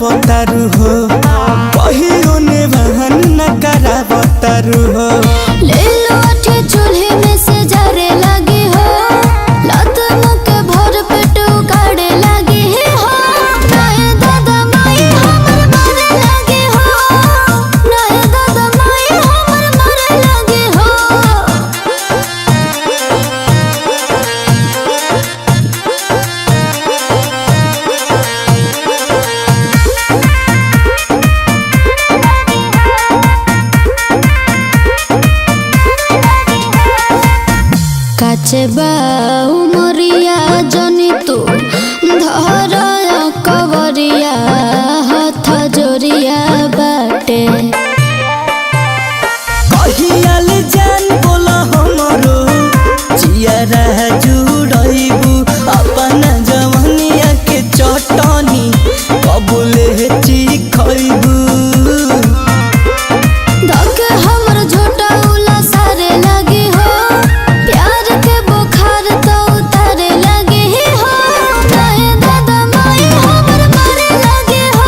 बतारू हो कहियो ने बहन न करा बतारू हो ले लो अठे चूल्हे में से जरे लगी हो लत मुके भर पेट उगाड़े लगी हो नहे दादा माई हमर मरे लगी हो नहे दादा माई हमर मरे लगी हो। काचे बाऊ मोरिया जनी तू धर कवरिया हाथ जोरिया बाटे कहियाल जान बोला हमरो जियारा जुड़ैबू अपन जवनिया के चटनी कबूले चिखैबू धके हमर झोटा उला सारे लगी हो प्यार के बुखार तो उतारे लगी हो नहे दादा माई हमर मरे लगी हो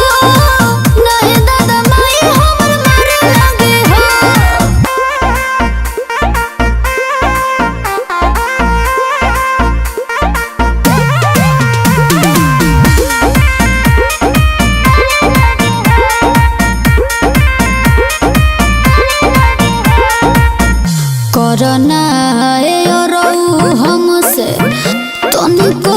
नहे दादा माई हमर मरे लगी हो। करना हमसे तनिको